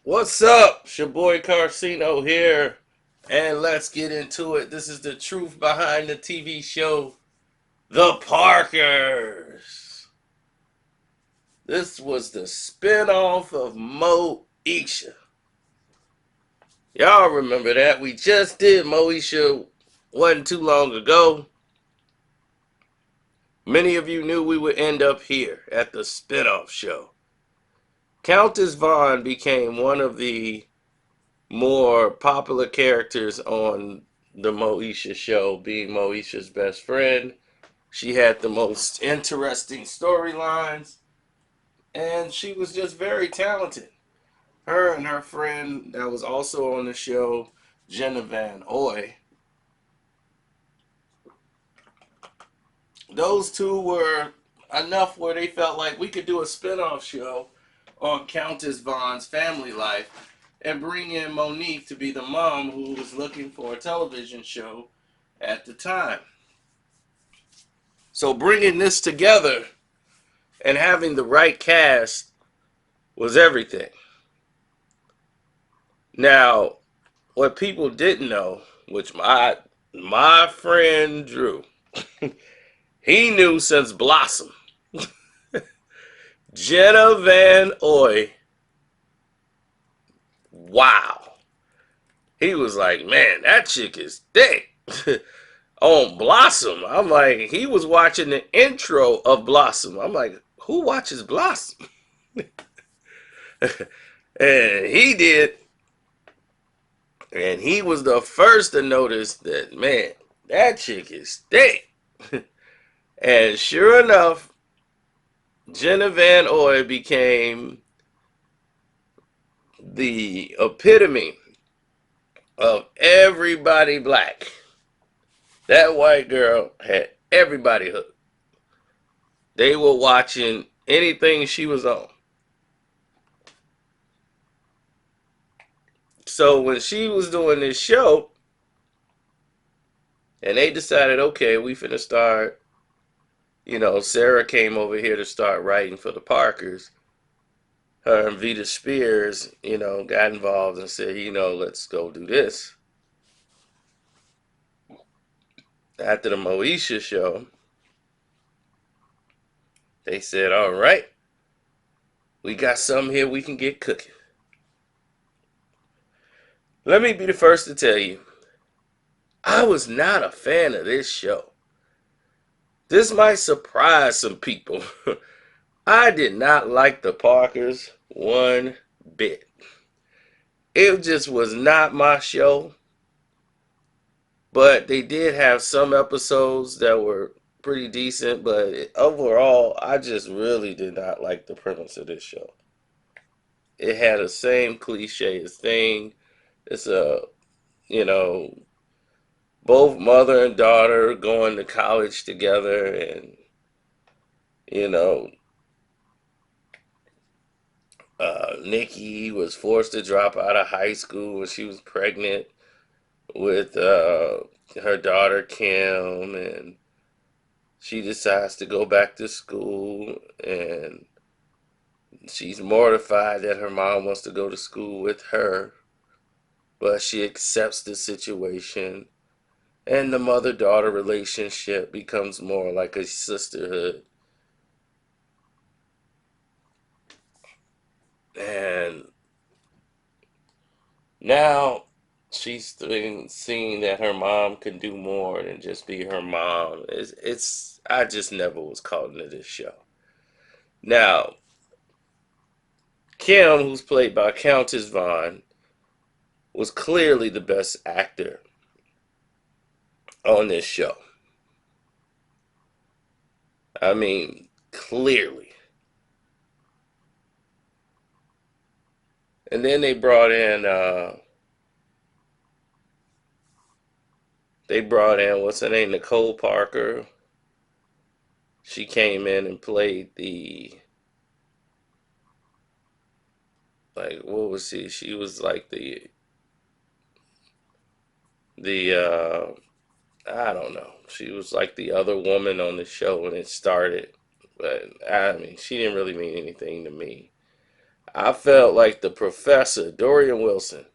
What's up? It's your boy Carcino here, and let's get into it. This is the truth behind the TV show, The Parkers. This was the spinoff of Moesha. Y'all remember that? We just did Moesha wasn't too long ago. Many of you knew we would end up here at the spinoff show. Countess Vaughn became one of the more popular characters on the Moesha show, being Moesha's best friend. She had the most interesting storylines, and she was just very talented. Her and her friend that was also on the show, Jenna Von Oy, those two were enough where they felt like we could do a spin-off show on Countess Vaughn's family life and bring in Monique to be the mom who was looking for a television show at the time. So bringing this together and having the right cast was everything. Now, what people didn't know, which my friend Drew, he knew since Blossom. Jenna Von Oy, wow. He was like, man, that chick is thick. On Blossom, I'm like, he was watching the intro of Blossom. I'm like, who watches Blossom? And he did. And he was the first to notice that, man, that chick is thick. And sure enough, Jenna Von Oy became the epitome of everybody black. That white girl had everybody hooked. They were watching anything she was on. So when she was doing this show, and they decided, okay, we finna start, Sarah came over here to start writing for the Parkers. Her and Vita Spears, got involved and said, let's go do this. After the Moesha show, they said, all right, we got something here we can get cooking. Let me be the first to tell you, I was not a fan of this show. This might surprise some people. I did not like the Parkers one bit. It just was not my show. But they did have some episodes that were pretty decent. But overall, I just really did not like the premise of this show. It had the same cliche thing. It's you know, both mother and daughter going to college together, and you know, Nikki was forced to drop out of high school when she was pregnant with her daughter Kim, and she decides to go back to school, and she's mortified that her mom wants to go to school with her, but she accepts the situation, and the mother-daughter relationship becomes more like a sisterhood. And now she's seeing that her mom can do more than just be her mom. It's I just never was caught into this show. Now, Kim, who's played by Countess Vaughn, was clearly the best actor on this show. I mean, clearly. And then they brought in what's her name, Nicole Parker. She came in and played what was she? She was like the I don't know. She was like the other woman on the show when it started. But I mean, she didn't really mean anything to me. I felt like the professor, Dorian Wilson.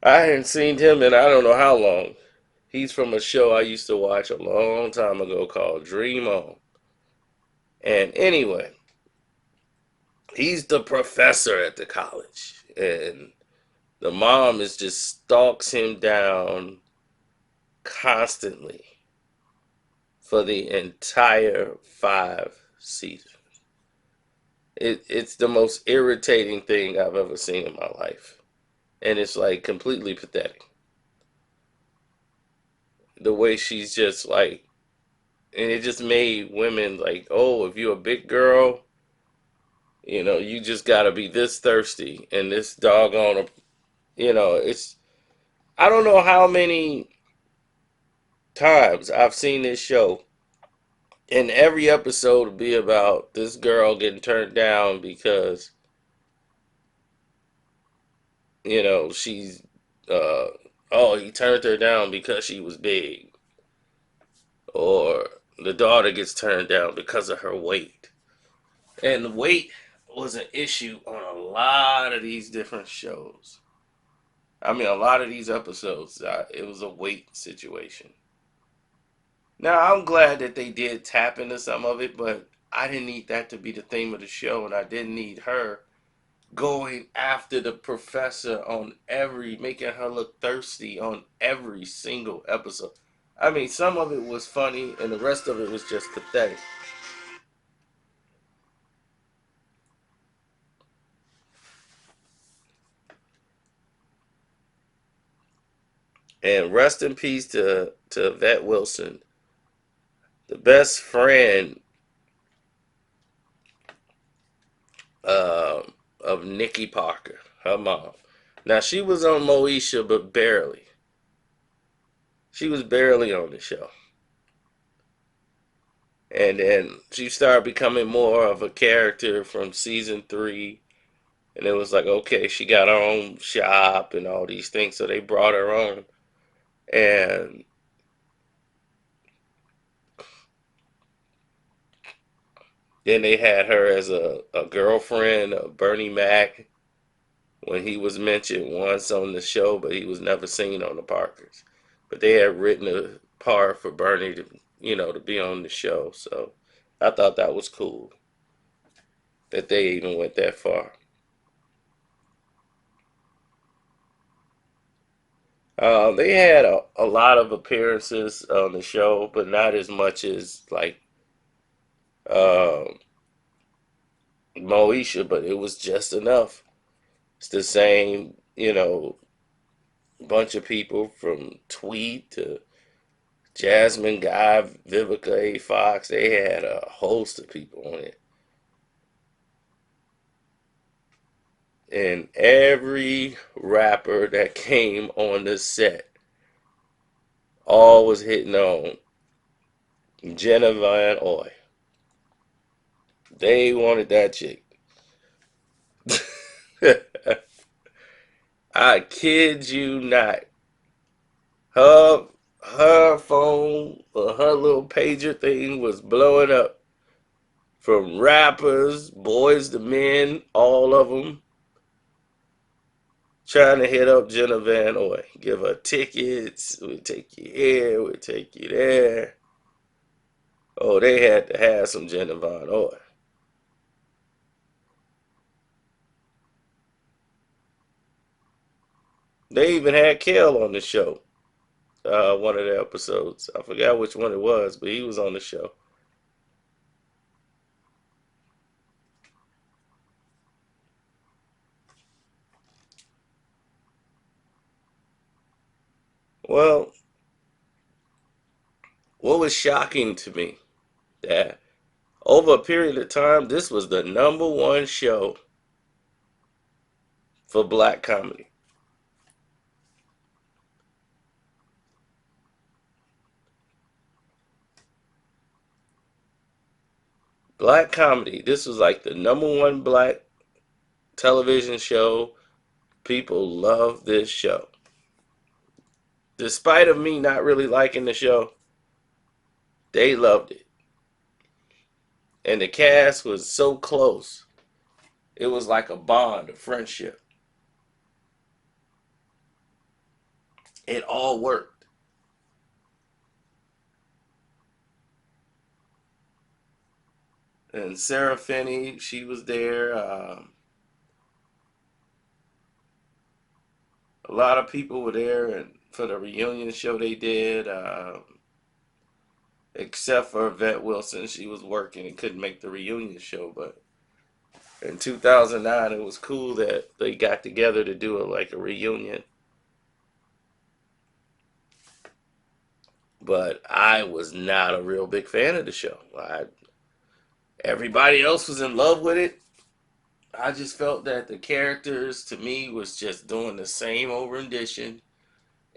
I hadn't seen him in I don't know how long. He's from a show I used to watch a long time ago called Dream On. And anyway, he's the professor at the college. And the mom is just stalks him down constantly for the entire 5 seasons. It's the most irritating thing I've ever seen in my life. And it's like completely pathetic. The way she's just like, and it just made women like, oh, if you're a big girl, you just gotta be this thirsty and this doggone, it's, I don't know how many times I've seen this show, and every episode will be about this girl getting turned down because, she's, uh, oh, he turned her down because she was big, or the daughter gets turned down because of her weight. And the weight was an issue on a lot of these different shows. I mean, a lot of these episodes, it was a weight situation. Now, I'm glad that they did tap into some of it, but I didn't need that to be the theme of the show, and I didn't need her going after the professor on making her look thirsty on every single episode. I mean, some of it was funny, and the rest of it was just pathetic. And rest in peace to Vet Wilson, the best friend uh, of Nikki Parker, her mom. Now she was on Moesha, but barely. She was barely on the show, and then she started becoming more of a character from season 3. And it was like, okay, she got her own shop and all these things, so they brought her on, and then they had her as a girlfriend of Bernie Mac when he was mentioned once on the show, but he was never seen on the Parkers. But they had written a part for Bernie to be on the show. So I thought that was cool that they even went that far. They had a lot of appearances on the show, but not as much as like uh, Moesha, but it was just enough. It's the same, bunch of people from Tweet to Jasmine Guy, Vivica A. Fox. They had a host of people on it. And every rapper that came on the set all was hitting on Jenna Von Oy. They wanted that chick. I kid you not. Her her phone or her little pager thing was blowing up from rappers, boys to men, all of them trying to hit up Jenna Van Oy, give her tickets. We'll take you here, we'll take you there. Oh, they had to have some Jenna Von Oy. They even had Kel on the show. One of the episodes. I forgot which one it was, but he was on the show. Well, what was shocking to me that over a period of time, this was the number one show for black comedy. Black comedy. This was like the number one black television show. People love this show. Despite of me not really liking the show, they loved it. And the cast was so close. It was like a bond, a friendship. It all worked. And Sarah Finney, she was there. A lot of people were there, and for the reunion show they did, except for Yvette Wilson, she was working and couldn't make the reunion show. But in 2009, it was cool that they got together to do it like a reunion. But I was not a real big fan of the show. Everybody else was in love with it. I just felt that the characters to me was just doing the same old rendition,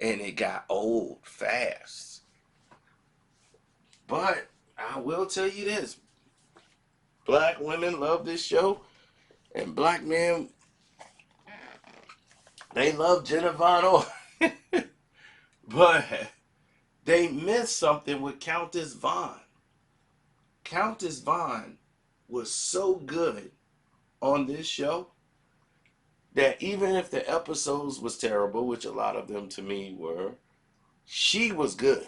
and it got old fast. But I will tell you this: black women love this show, and black men, they love Jenna Von Oy. But they missed something with Countess Vaughn. Countess Vaughn was so good on this show that even if the episodes was terrible, which a lot of them to me were, she was good.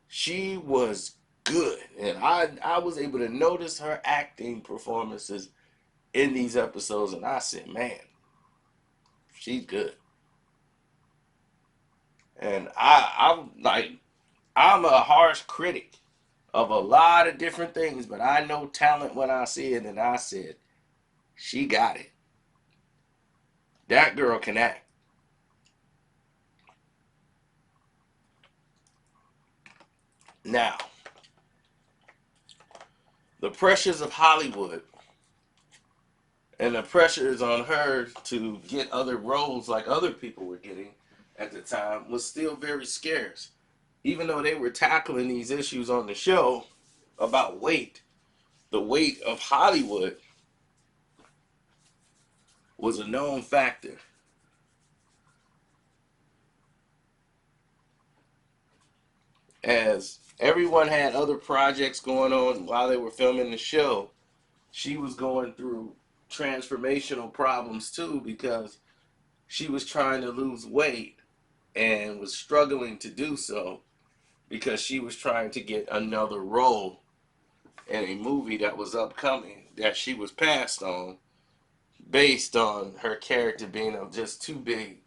She was good. And I was able to notice her acting performances in these episodes, and I said, man, she's good. And I'm a harsh critic of a lot of different things, but I know talent when I see it, and I said, she got it. That girl can act. Now, the pressures of Hollywood and the pressures on her to get other roles like other people were getting at the time was still very scarce. Even though they were tackling these issues on the show about weight, the weight of Hollywood was a known factor. As everyone had other projects going on while they were filming the show, she was going through transformational problems too because she was trying to lose weight and was struggling to do so because she was trying to get another role in a movie that was upcoming that she was passed on based on her character being just too big.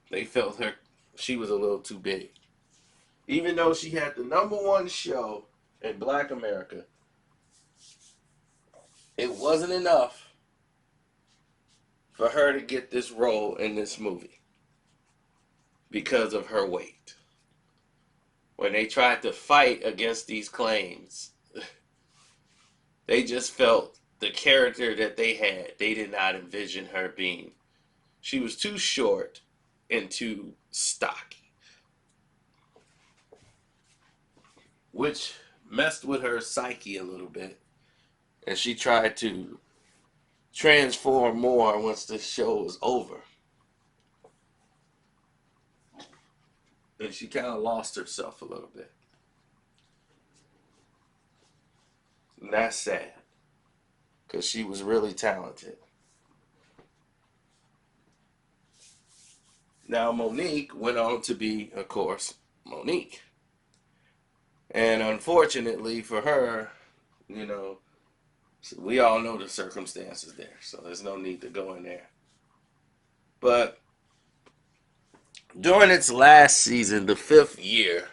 They felt she was a little too big. Even though she had the #1 show in Black America, it wasn't enough for her to get this role in this movie because of her weight. When they tried to fight against these claims, they just felt the character that they had, they did not envision her being. She was too short and too stocky, which messed with her psyche a little bit. And she tried to transform more once the show was over. And she kind of lost herself a little bit. And that's sad because she was really talented. Now, Monique went on to be, of course, Monique. And unfortunately for her, you know, we all know the circumstances there, so there's no need to go in there. But during its last season, the 5th year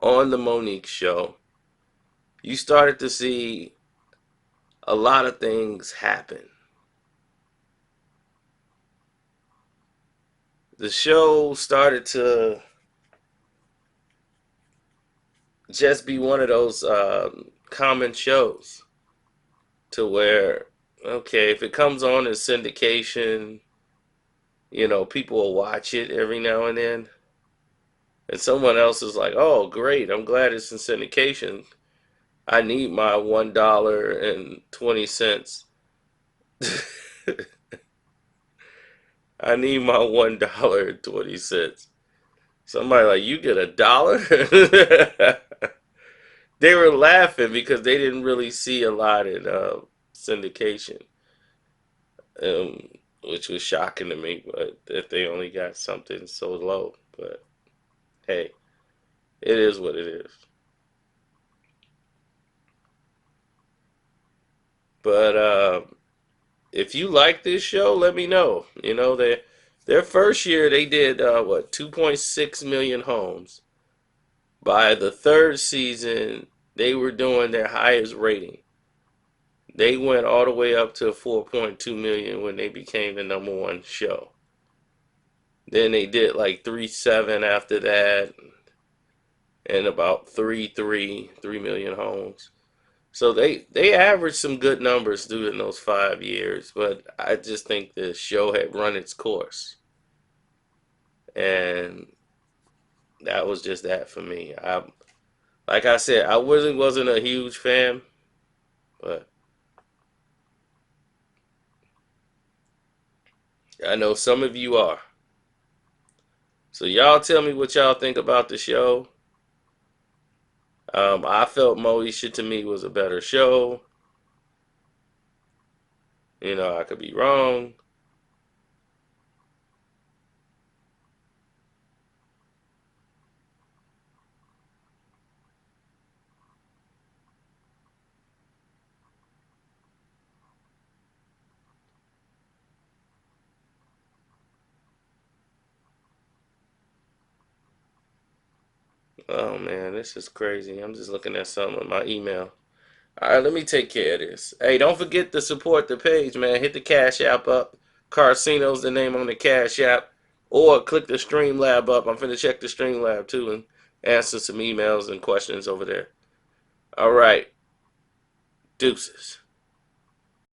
on the Monique show, you started to see a lot of things happen. The show started to just be one of those common shows to where, okay, if it comes on as syndication, people will watch it every now and then. And someone else is like, oh, great, I'm glad it's in syndication. I need my $1.20. I need my $1.20. Somebody like, you get $1? They were laughing because they didn't really see a lot in syndication, um, which was shocking to me. But that they only got something so low. But hey, it is what it is. But if you like this show, let me know. You know, their first year they did what 2.6 million homes. By the third season, they were doing their highest rating. They went all the way up to 4.2 million when they became the number one show. Then they did like 3.7 after that, and about 3 million homes. So they averaged some good numbers during those 5 years, but I just think the show had run its course, and that was just that for me. Like I said, I wasn't a huge fan, but I know some of you are. So y'all tell me what y'all think about the show. I felt Moesha to me was a better show. You know, I could be wrong. Oh man, this is crazy. I'm just looking at something on my email. All right, let me take care of this. Hey, don't forget to support the page, man. Hit the Cash App up. Carcino's the name on the Cash App. Or click the Streamlab up. I'm finna check the Streamlab too and answer some emails and questions over there. All right, deuces.